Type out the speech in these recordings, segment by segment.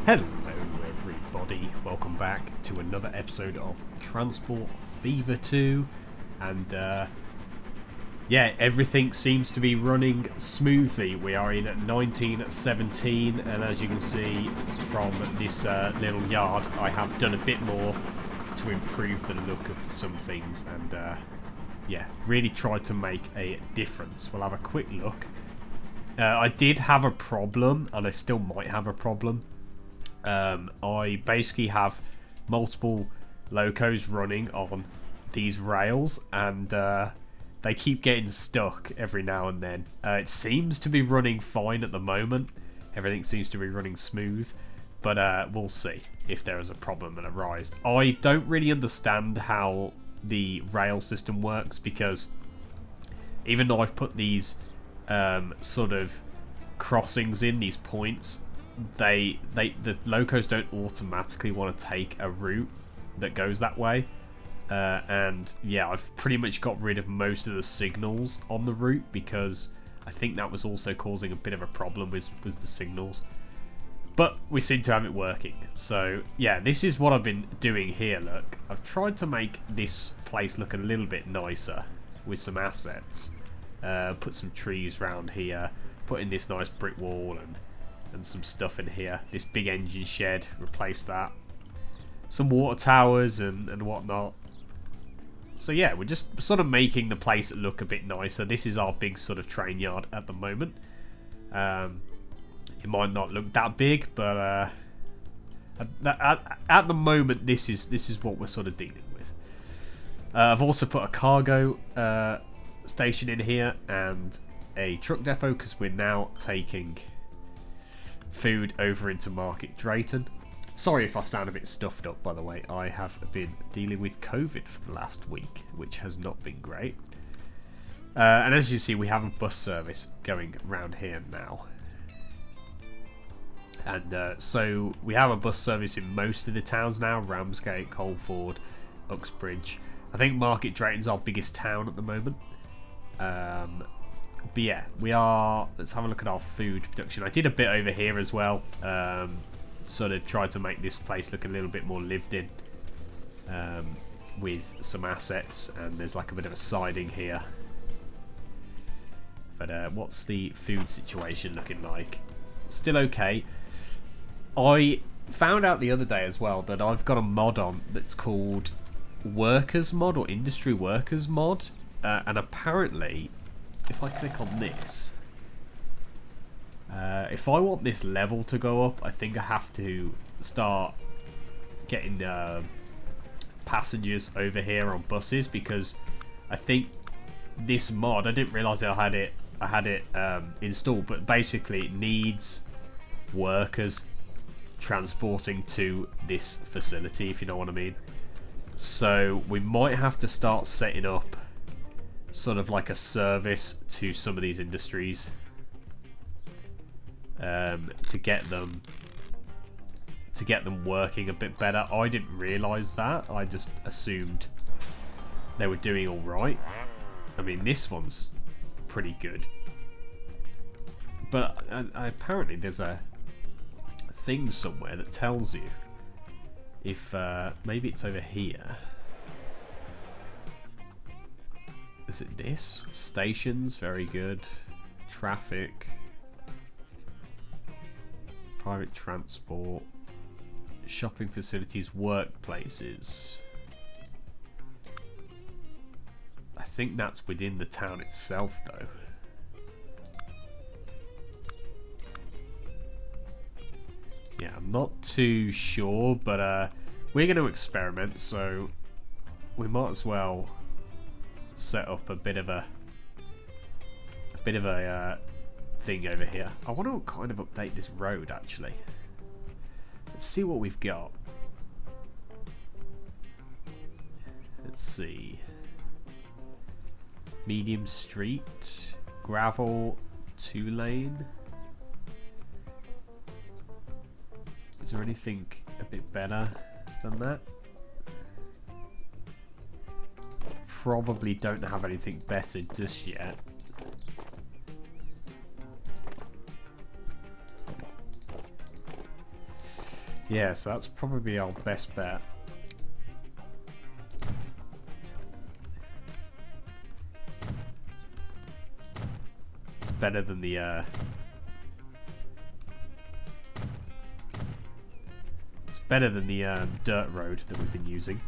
Hello everybody, welcome back to another episode of Transport Fever 2 and yeah, everything seems to be running smoothly. We are in 1917 and as you can see from this little yard, I have done a bit more to improve the look of some things and yeah, really tried to make a difference. We'll have a quick look. I did have a problem and I still might have a problem. I basically have multiple locos running on these rails and they keep getting stuck every now and then. It seems to be running fine at the moment. Everything seems to be running smooth, but we'll see if there is a problem that arises. I don't really understand how the rail system works because even though I've put these sort of crossings in, these points, the locos don't automatically want to take a route that goes that way, and yeah, I've pretty much got rid of most of the signals on the route because I think that was also causing a bit of a problem with the signals, but we seem to have it working. So yeah, this is what I've been doing here. Look, I've tried to make this place look a little bit nicer with some assets, put some trees around here, put in this nice brick wall and some stuff in here. This big engine shed, replace that. Some water towers and whatnot. So yeah, we're just sort of making the place look a bit nicer. This is our big sort of train yard at the moment. It might not look that big, but at the moment this is what we're sort of dealing with. I've also put a cargo station in here and a truck depot because we're now taking food over into Market Drayton. Sorry if I sound a bit stuffed up, by the way. I have been dealing with COVID for the last week, which has not been great. And as you see, we have a bus service going around here now. And so we have a bus service in most of the towns now. Ramsgate, Coleford, Uxbridge. I think Market Drayton's our biggest town at the moment. But yeah, we are. Let's have a look at our food production. I did a bit over here as well. Sort of tried to make this place look a little bit more lived in, with some assets. And there's like a bit of a siding here. But what's the food situation looking like? Still okay. I found out the other day as well that I've got a mod on that's called Workers Mod or Industry Workers Mod, and apparently, if I click on this, if I want this level to go up, I think I have to start getting passengers over here on buses, because I think this mod, I didn't realise I had it installed, but basically it needs workers transporting to this facility, if you know what I mean. So we might have to start setting up sort of like a service to some of these industries to get them working a bit better. I didn't realise that. I just assumed they were doing all right. I mean, this one's pretty good, but apparently there's a thing somewhere that tells you if maybe it's over here. Is it this? Stations, very good. Traffic. Private transport. Shopping facilities, workplaces. I think that's within the town itself, though. Yeah, I'm not too sure, but we're going to experiment, so we might as well set up a bit of a thing over here. I want to kind of update this road, actually. Let's see what we've got. Let's see. Medium street, gravel, 2-lane. Is there anything a bit better than that? Probably don't have anything better just yet. Yeah, so that's probably our best bet. It's better than the dirt road that we've been using.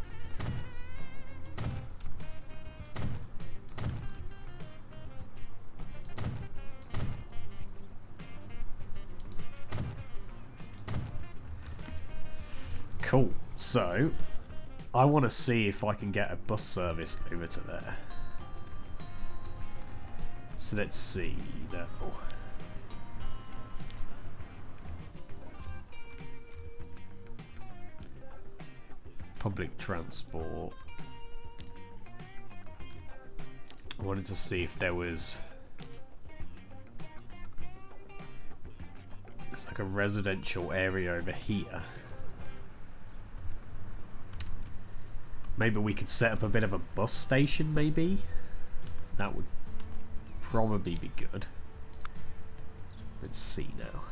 Cool. So, I want to see if I can get a bus service over to there. So let's see now. Public transport. I wanted to see if there was... It's like a residential area over here. Maybe we could set up a bit of a bus station, maybe? That would probably be good. Let's see now.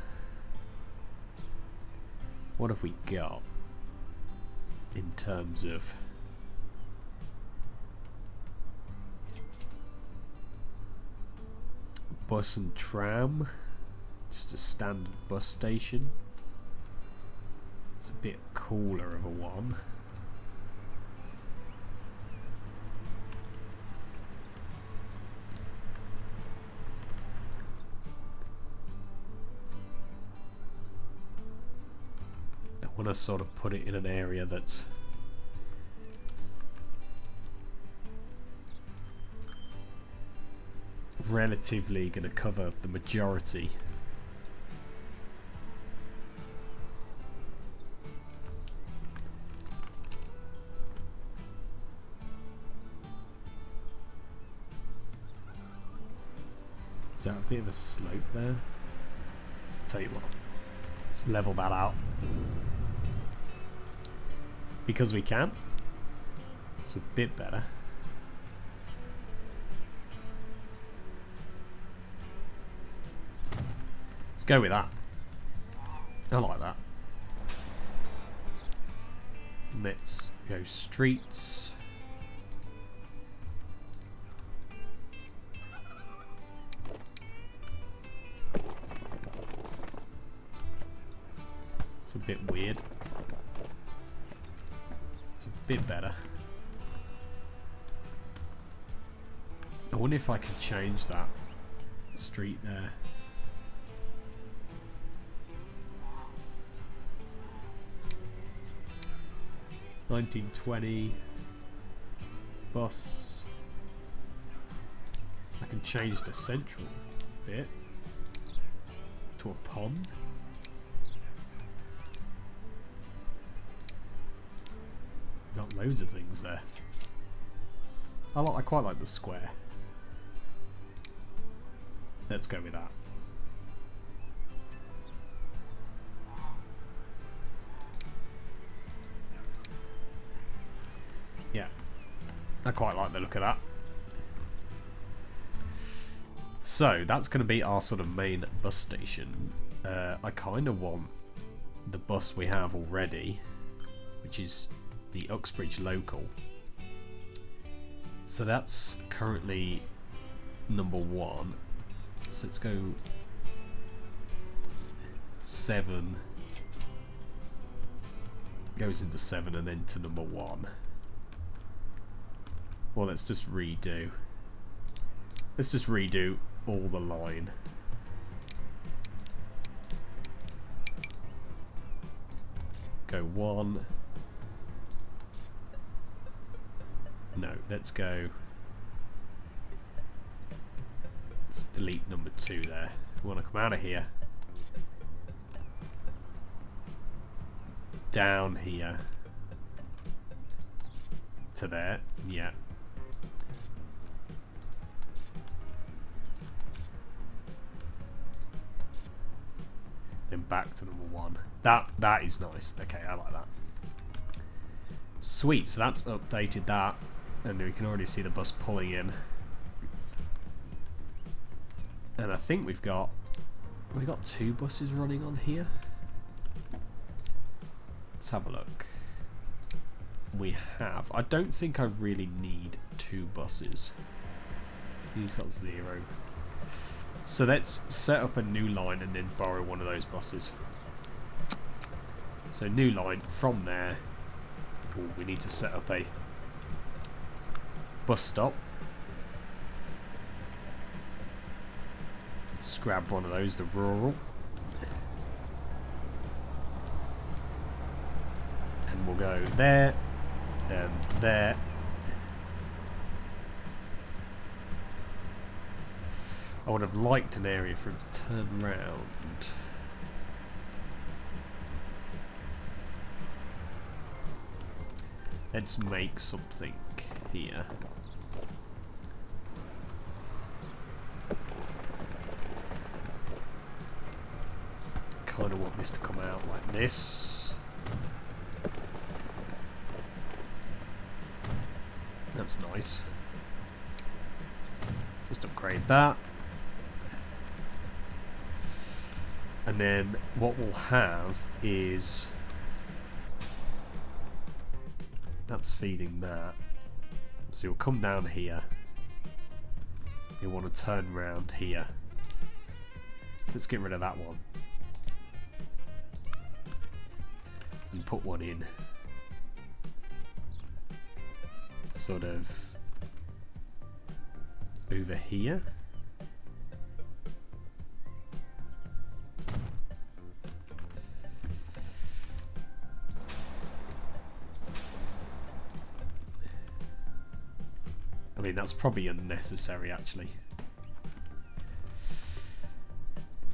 What have we got in terms of... Bus and tram? Just a standard bus station. It's a bit cooler of a one. I want to sort of put it in an area that's relatively going to cover the majority. Is that a bit of a slope there? Tell you what, let's level that out. Because we can. It's a bit better. Let's go with that. I like that. Let's go streets. It's a bit weird. It's a bit better. I wonder if I can change that street there. $19.20 bus. I can change the central bit to a pond. Got loads of things there. I quite like the square. Let's go with that. Yeah, I quite like the look of that. So that's going to be our sort of main bus station. I kind of want the bus we have already, which is the Uxbridge Local. So that's currently number 1. So let's go 7. Goes into 7 and then to number 1. Well, let's just redo. Let's just redo all the line. Go 1. No, let's go. Let's delete number 2 there. We want to come out of here. Down here. To there. Yeah. Then back to number 1. That is nice. Okay, I like that. Sweet, so that's updated that. And we can already see the bus pulling in. And I think we've got 2 buses running on here. Let's have a look. We have... I don't think I really need 2 buses. He's got 0. So let's set up a new line and then borrow one of those buses. So new line from there. Ooh, we need to set up a bus stop. Let's grab one of those, the rural. And we'll go there and there. I would have liked an area for him to turn round. Let's make something here. Kind of want this to come out like this. That's nice. Just upgrade that. And then what we'll have is... That's feeding that. So you'll come down here. You'll want to turn round here. So let's get rid of that one. And put one in. Sort of over here. I mean, that's probably unnecessary, actually.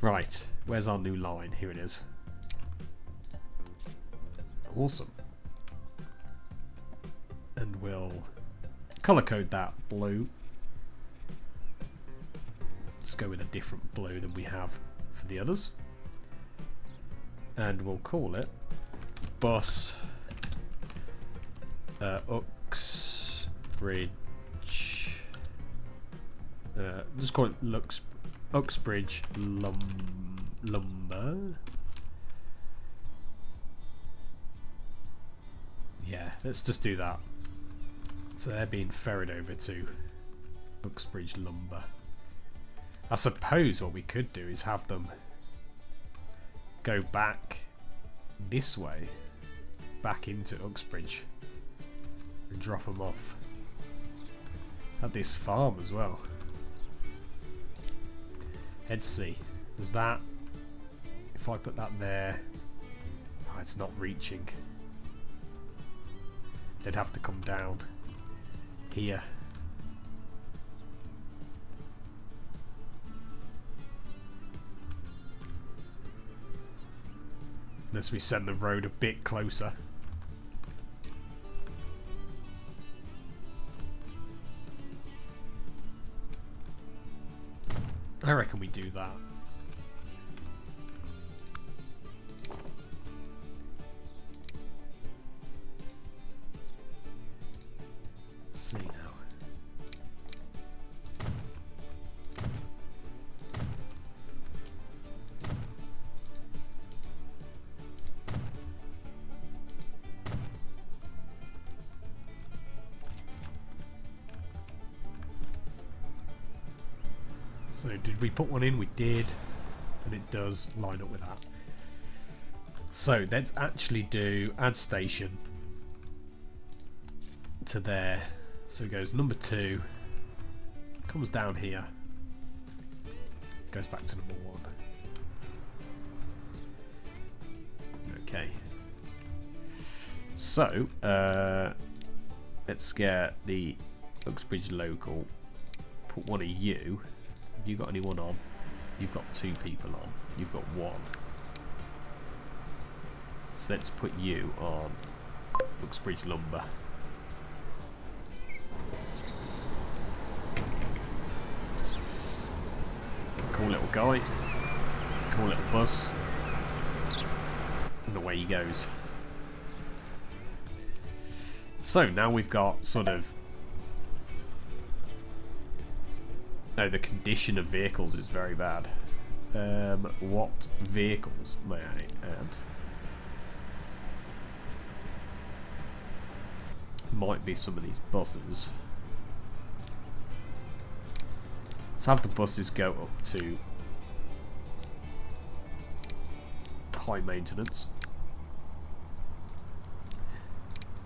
Right, where's our new line? Here it is. Awesome. And we'll colour code that blue. Let's go with a different blue than we have for the others. And we'll call it Bus Uxbridge. Just call it Uxbridge Lumber. Yeah, let's just do that. So they're being ferried over to Uxbridge Lumber. I suppose what we could do is have them go back this way, back into Uxbridge, and drop them off at this farm as well. Let's see. There's that. If I put that there, oh, it's not reaching. They'd have to come down here. Unless we send the road a bit closer. I reckon we do that. Let's see now. So did we put one in? We did. And it does line up with that. So let's actually do add station to there. So it goes number 2. Comes down here. Goes back to number 1. Okay. So let's get the Uxbridge local. Put one of you. Have you got anyone on? You've got 2 people on. You've got 1. So let's put you on Uxbridge Lumber. Cool little guy. Cool little bus. And away he goes. So now we've got sort of... No, the condition of vehicles is very bad. What vehicles may I add? might be some of these buses. Let's have the buses go up to high maintenance,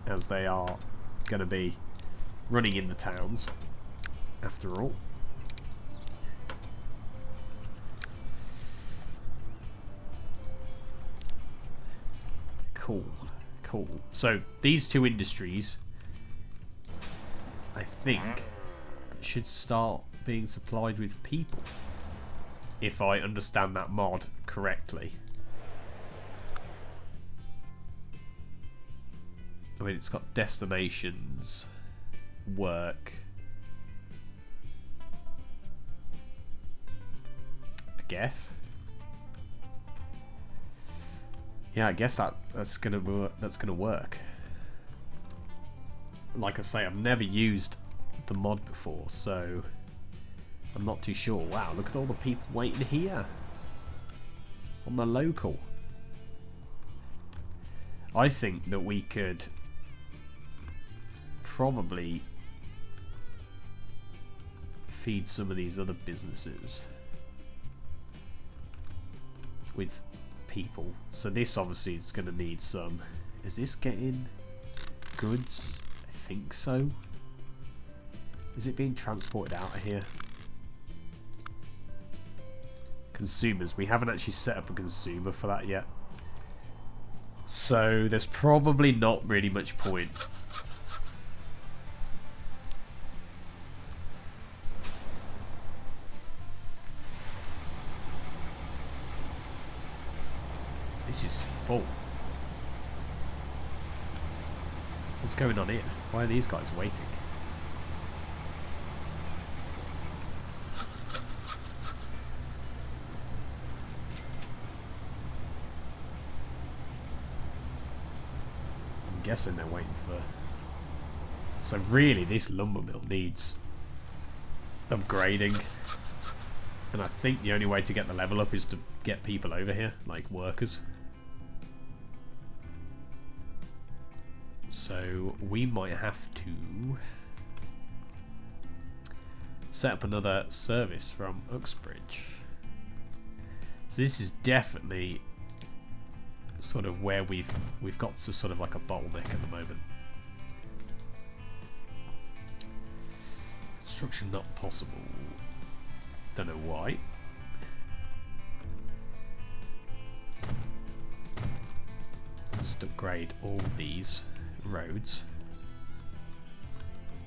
as they are going to be running in the towns after all. Cool, cool. So these two industries, I think, should start being supplied with people, if I understand that mod correctly. I mean, it's got destinations, work, I guess. Yeah, I guess that's gonna work. Like I say, I've never used the mod before, so I'm not too sure. Wow, look at all the people waiting here on the local. I think that we could probably feed some of these other businesses with people. So this obviously is going to need some. Is this getting goods? I think so. Is it being transported out of here? Consumers. We haven't actually set up a consumer for that yet. So there's probably not really much point. This is full. What's going on here? Why are these guys waiting? I'm guessing they're waiting for... So really, this lumber mill needs upgrading. And I think the only way to get the level up is to get people over here, like workers. So we might have to set up another service from Uxbridge. So this is definitely sort of where we've got to sort of like a bottleneck at the moment. Construction not possible. Don't know why. Just upgrade all these roads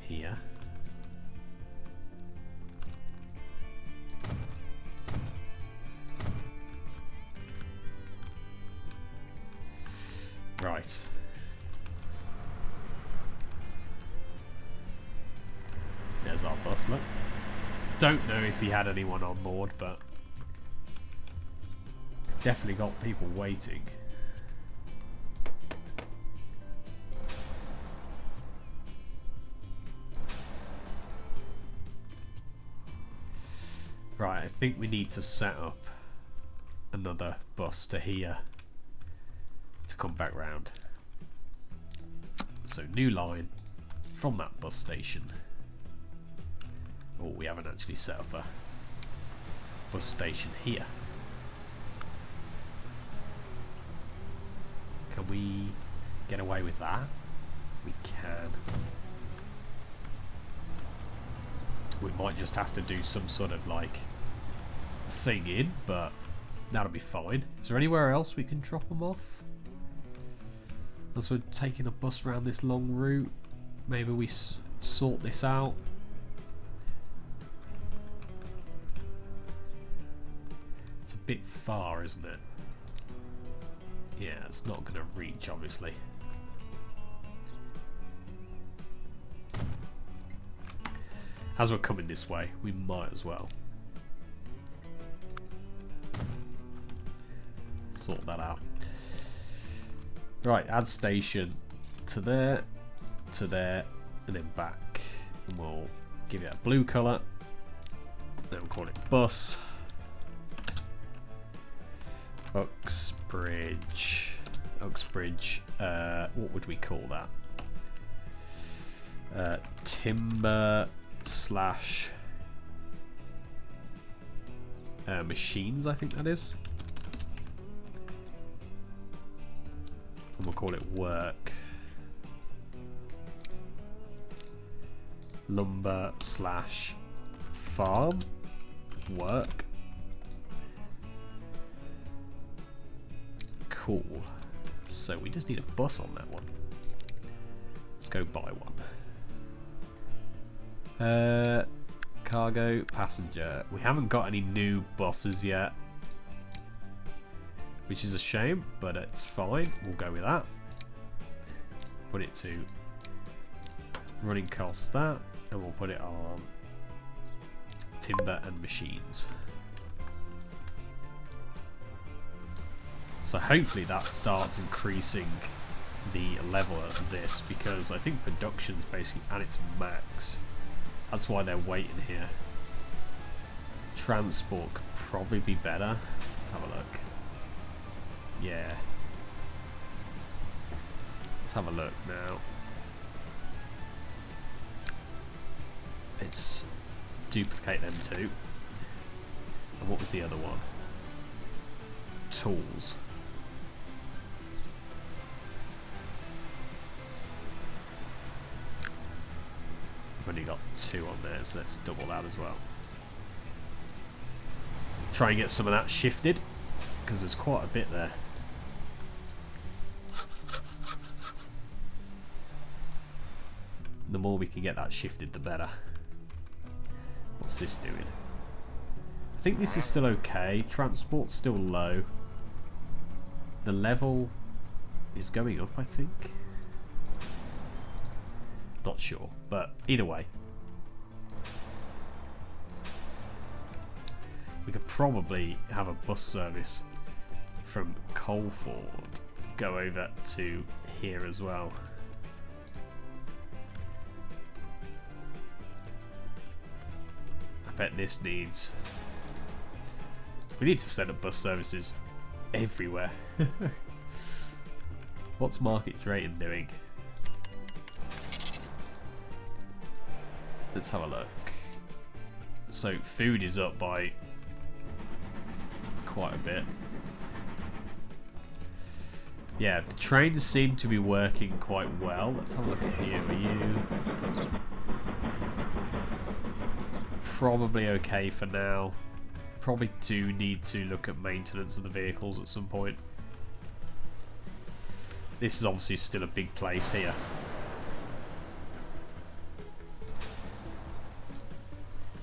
here. Right. There's our bustler. Don't know if he had anyone on board, but definitely got people waiting. Right, I think we need to set up another bus to here to come back round. So new line from that bus station. Oh, we haven't actually set up a bus station here. Can we get away with that? We can. We might just have to do some sort of like thing in, but that'll be fine. Is there anywhere else we can drop them off? As we're taking a bus around this long route, maybe we sort this out. It's a bit far, isn't it? Yeah, it's not going to reach, obviously. As we're coming this way, we might as well sort that out. Right, add station to there, and then back. And we'll give it a blue colour. Then we'll call it bus. Uxbridge. What would we call that? timber slash machines, I think that is. And we'll call it work. Lumber slash farm work. Cool. So we just need a bus on that one. Let's go buy one. Cargo, passenger. We haven't got any new buses yet, which is a shame, but it's fine. We'll go with that. Put it to running costs that, and we'll put it on timber and machines. So hopefully that starts increasing the level of this, because I think production's basically at its max. That's why they're waiting here. Transport could probably be better. Let's have a look. Yeah. Let's have a look now. Let's duplicate them two. And what was the other one? Tools. We've only got 2 on there, so let's double that as well. Try and get some of that shifted, because there's quite a bit there. The more we can get that shifted, the better. What's this doing? I think this is still okay. Transport's still low. The level is going up, I think. Not sure, but either way. We could probably have a bus service from Coleford go over to here as well. I bet this needs... We need to set up bus services everywhere. What's Market Drayton doing? Let's have a look. So food is up by quite a bit. Yeah, the trains seem to be working quite well. Let's have a look at here. Are you probably okay for now? Probably do need to look at maintenance of the vehicles at some point. This is obviously still a big place here.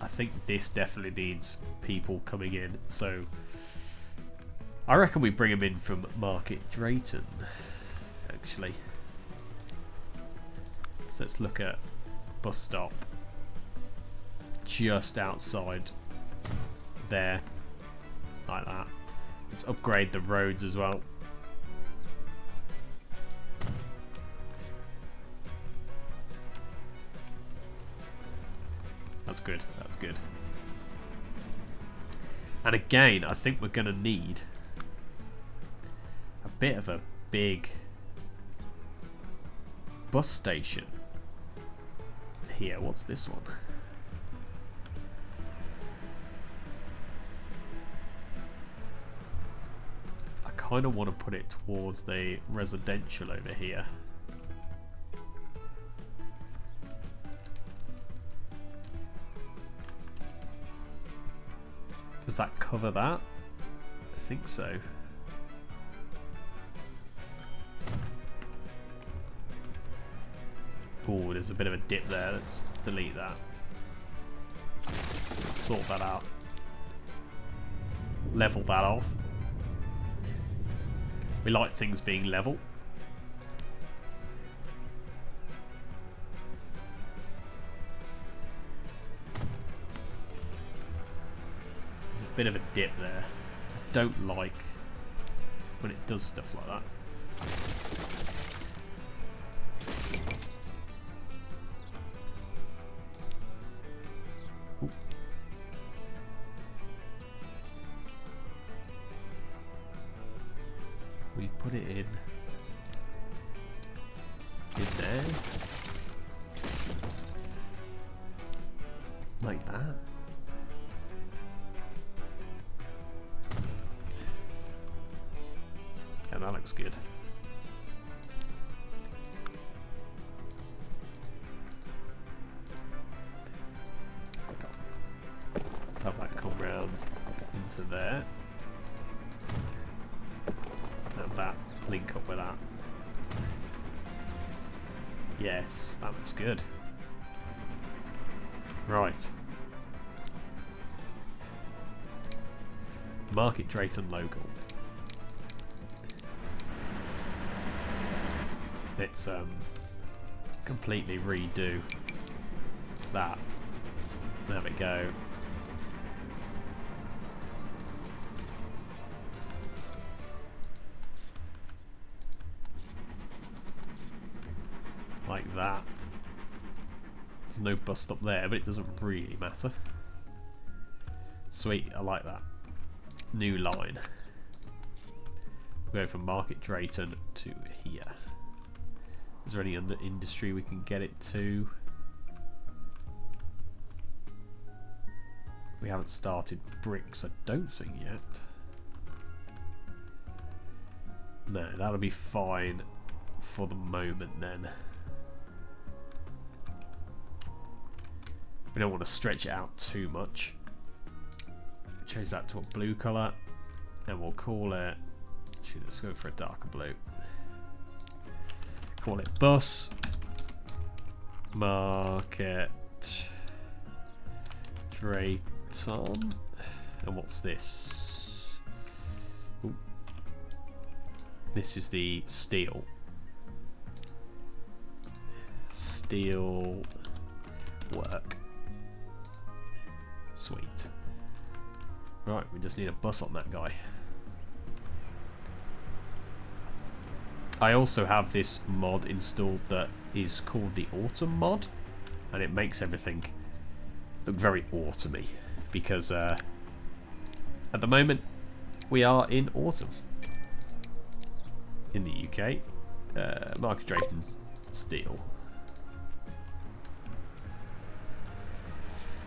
I think this definitely needs people coming in, so I reckon we bring them in from Market Drayton, actually. So let's look at bus stop just outside there, like that. Let's upgrade the roads as well. That's good, that's good. And again, I think we're going to need a bit of a big bus station here. What's this one? I kind of want to put it towards the residential over here. Does that cover that? I think so. Oh, there's a bit of a dip there. Let's delete that. Let's sort that out. Level that off. We like things being level. There's a bit of a dip there. I don't like when it does stuff like that. We put it in there. Like that. Yeah, that looks good. Let's have that come round into there. Have that link up with that. Yes, that looks good. Right. Market Drayton local. Let's completely redo that. There we go. Like that. There's no bus stop there, but it doesn't really matter. Sweet, I like that. New line. We go from Market Drayton to here. Is there any other industry we can get it to? We haven't started bricks, I don't think yet. No, that'll be fine for the moment then. We don't want to stretch it out too much. Change that to a blue colour, and we'll call it. Actually, let's go for a darker blue. Call it Bus Market Drayton. And what's this? Ooh. This is the steel. Steel work. Sweet. Right, we just need a bus on that guy. I also have this mod installed that is called the Autumn mod, and it makes everything look very autumny because at the moment we are in autumn in the UK. Market Drayton's steel.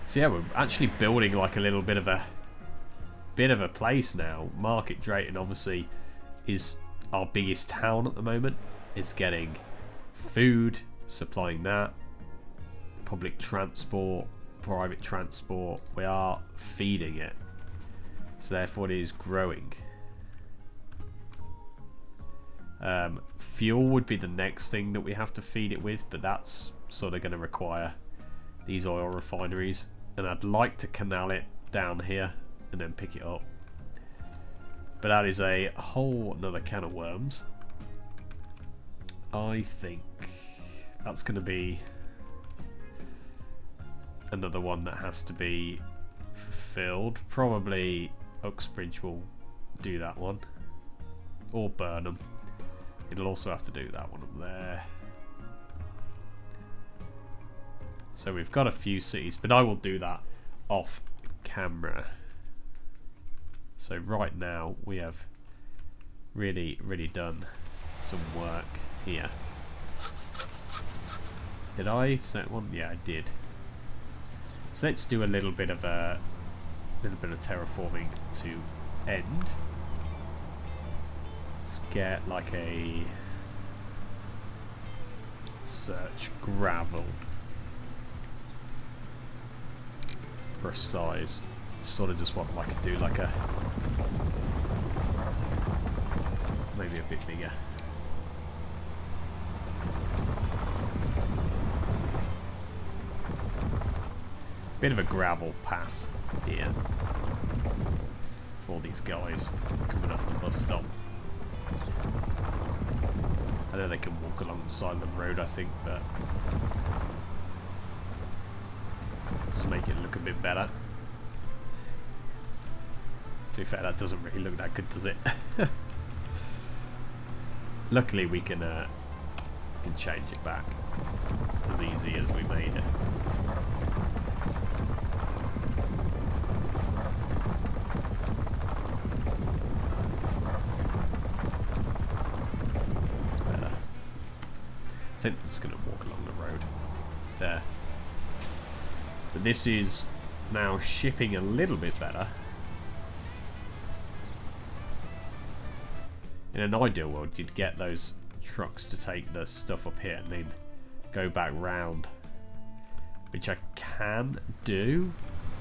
So yeah, we're actually building like a little bit of a place now. Market Drayton obviously is our biggest town at the moment. It's getting food, supplying that, public transport, private transport. We are feeding it, so therefore it is growing. Fuel would be the next thing that we have to feed it with, but that's sort of going to require these oil refineries, and I'd like to canal it down here and then pick it up. But that is a whole another can of worms. I think that's going to be another one that has to be fulfilled. Probably Uxbridge will do that one. Or Burnham. It'll also have to do that one up there. So we've got a few cities, but I will do that off camera. So right now we have really done some work here. Did I set one? Yeah, I did. So let's do a little bit of terraforming to end. Let's get like a search gravel brush size. Sort of just want like to do like a maybe a bit bigger. Bit of a gravel path here for these guys coming off the bus stop. I know they can walk along the side of the road, I think, but just make it look a bit better. To be fair, that doesn't really look that good, does it? Luckily, we can change it back as easy as we made it. It's better. I think it's going to walk along the road there. But this is now shipping a little bit better. In an ideal world, you'd get those trucks to take the stuff up here and then go back round, which I can do.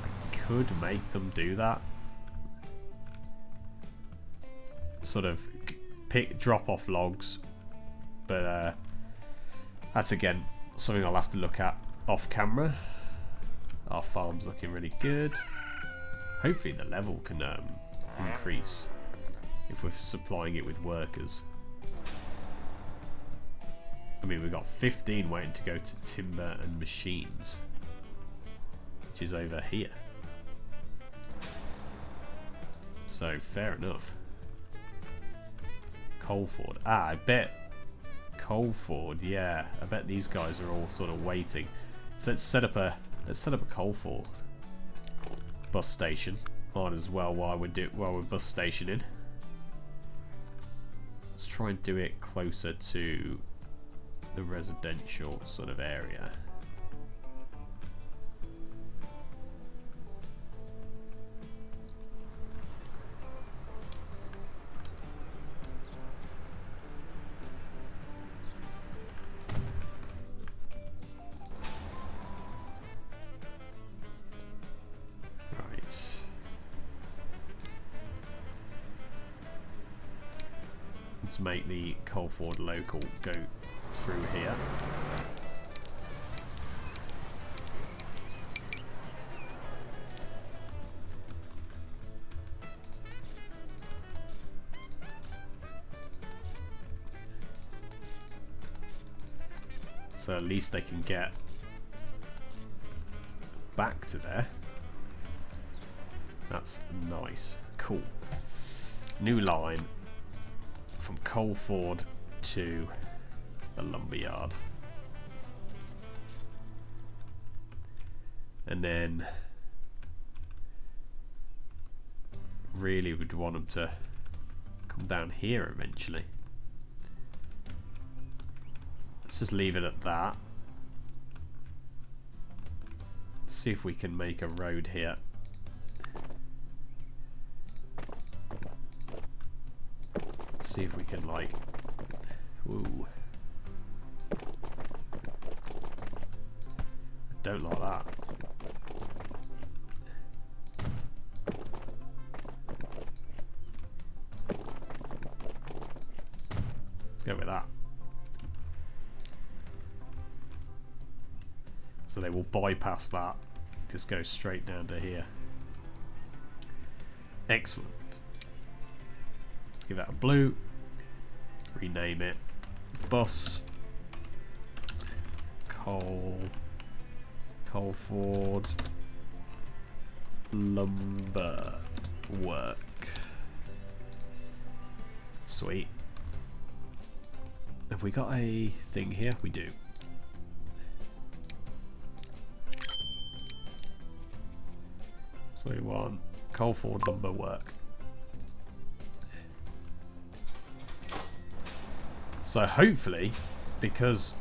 I could make them do that. Sort of drop off logs, but that's again something I'll have to look at off camera. Our farm's looking really good. Hopefully the level can increase if we're supplying it with workers. I mean, we've got 15 waiting to go to timber and machines, which is over here. So fair enough. Coalford. Ah, I bet Coalford. Yeah, I bet these guys are all sort of waiting. So let's set up a Coalford bus station. Might as well while we're bus stationing. Let's try and do it closer to the residential sort of area. Let's make the Coalford local go through here. So at least they can get back to there. That's nice. Cool. New line from Coalford to the lumberyard. And then really would want them to come down here eventually. Let's just leave it at that. Let's see if we can make a road here. See if we can, like, ooh, I don't like that. Let's go with that. So they will bypass that, just go straight down to here. Excellent. Let's give that a blue. Rename it Bus Coalford Lumber Work. Sweet. Have we got a thing here? We do. So we want Coalford Lumber Work. So hopefully, because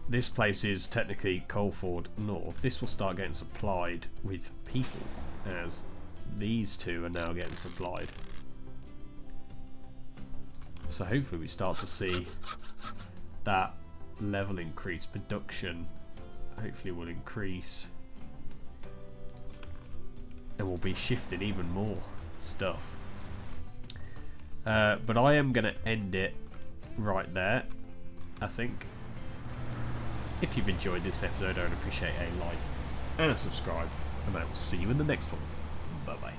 this place is technically Coalford North, this will start getting supplied with people, as these two are now getting supplied. So hopefully we start to see that level increase. Production hopefully will increase, and we'll be shifting even more stuff. But I am going to end it right there, I think. If you've enjoyed this episode, I would appreciate a like and a subscribe, and I will see you in the next one. Bye bye.